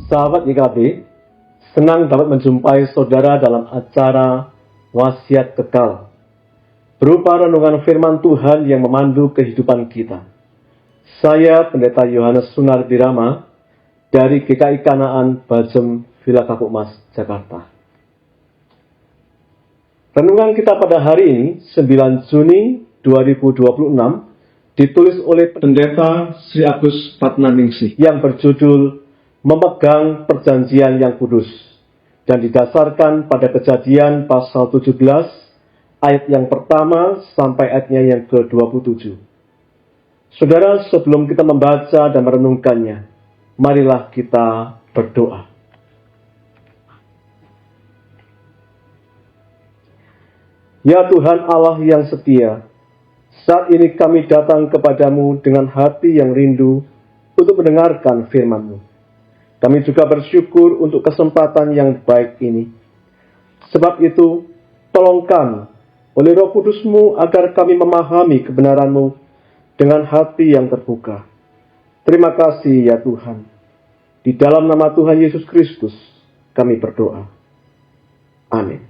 Sahabat YKB, senang dapat menjumpai saudara dalam acara Wasiat Kekal, berupa renungan firman Tuhan yang memandu kehidupan kita. Saya Pendeta Yohanes Sunarbirama dari GKI Kanaan Bajem, Villa Kapukmas, Jakarta. Renungan kita pada hari ini, 9 Juni 2026, ditulis oleh Pendeta Sri Agus Patnaningsih yang berjudul Memegang Perjanjian yang Kudus dan didasarkan pada Kejadian pasal 17 ayat yang pertama sampai ayatnya yang ke-27. Saudara, sebelum kita membaca dan merenungkannya, marilah kita berdoa. Ya Tuhan Allah yang setia, saat ini kami datang kepadamu dengan hati yang rindu untuk mendengarkan firman-Mu. Kami juga bersyukur untuk kesempatan yang baik ini. Sebab itu, tolongkan oleh Roh Kudus-Mu agar kami memahami kebenaran-Mu dengan hati yang terbuka. Terima kasih ya Tuhan. Di dalam nama Tuhan Yesus Kristus, kami berdoa. Amin.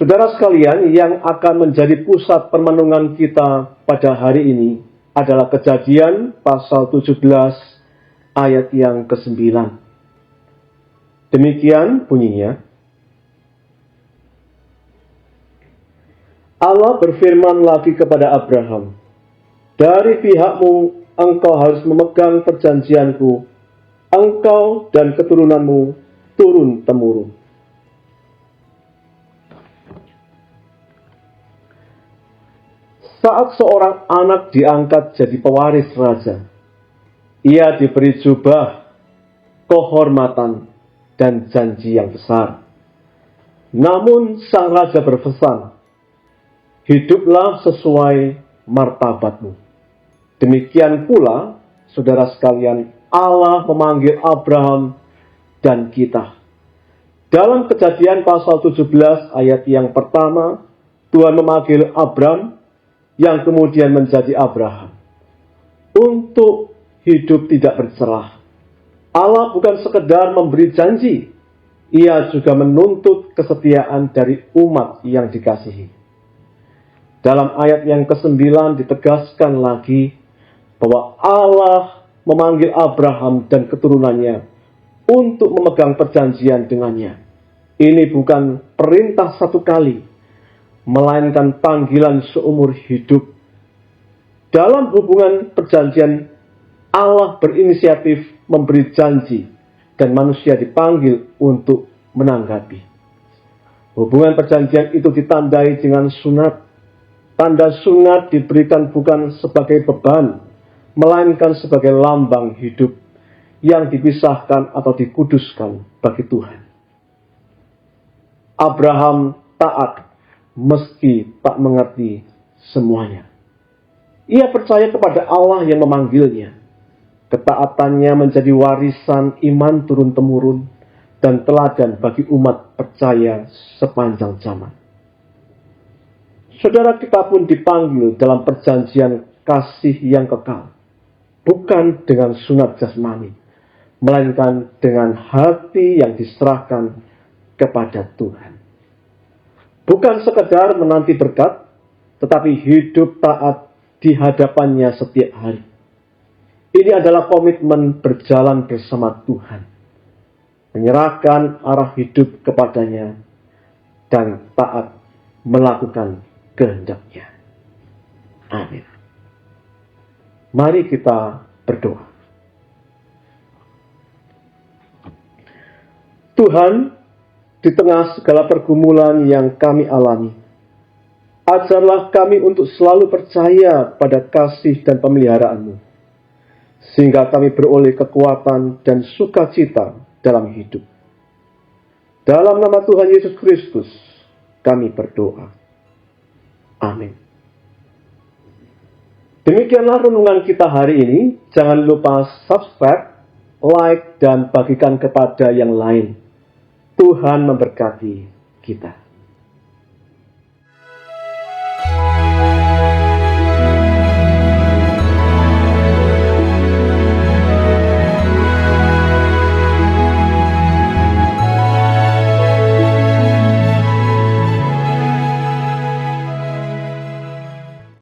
Saudara sekalian, yang akan menjadi pusat permenungan kita pada hari ini adalah Kejadian pasal 17 ayat yang ke-9. Demikian bunyinya. Allah berfirman lagi kepada Abraham, "Dari pihakmu engkau harus memegang perjanjianku, engkau dan keturunanmu turun-temurun." Saat seorang anak diangkat jadi pewaris raja, ia diberi jubah, kehormatan, dan janji yang besar. Namun sang raja berpesan, "Hiduplah sesuai martabatmu." Demikian pula, saudara sekalian, Allah memanggil Abraham dan kita. Dalam Kejadian pasal 17 ayat yang pertama, Tuhan memanggil Abram yang kemudian menjadi Abraham untuk hidup tidak bercelah. Allah bukan sekedar memberi janji, ia juga menuntut kesetiaan dari umat yang dikasihi. Dalam ayat yang ke-9 ditegaskan lagi bahwa Allah memanggil Abraham dan keturunannya untuk memegang perjanjian dengannya. Ini bukan perintah satu kali, melainkan panggilan seumur hidup. Dalam hubungan perjanjian, Allah berinisiatif memberi janji dan manusia dipanggil untuk menanggapi. Hubungan perjanjian itu ditandai dengan sunat. Tanda sunat diberikan bukan sebagai beban, melainkan sebagai lambang hidup yang dipisahkan atau dikuduskan bagi Tuhan. Abraham taat meski tak mengerti semuanya. Ia percaya kepada Allah yang memanggilnya. Ketaatannya menjadi warisan iman turun-temurun dan teladan bagi umat percaya sepanjang zaman. Saudara, kita pun dipanggil dalam perjanjian kasih yang kekal. Bukan dengan sunat jasmani, melainkan dengan hati yang diserahkan kepada Tuhan. Bukan sekedar menanti berkat, tetapi hidup taat di hadapannya setiap hari. Ini adalah komitmen berjalan bersama Tuhan, menyerahkan arah hidup kepadanya, dan taat melakukan kehendak-Nya. Amin. Mari kita berdoa. Tuhan, di tengah segala pergumulan yang kami alami, ajarlah kami untuk selalu percaya pada kasih dan pemeliharaan-Mu, sehingga kami beroleh kekuatan dan sukacita dalam hidup. Dalam nama Tuhan Yesus Kristus, kami berdoa. Amin. Demikianlah renungan kita hari ini. Jangan lupa subscribe, like, dan bagikan kepada yang lain. Tuhan memberkati kita.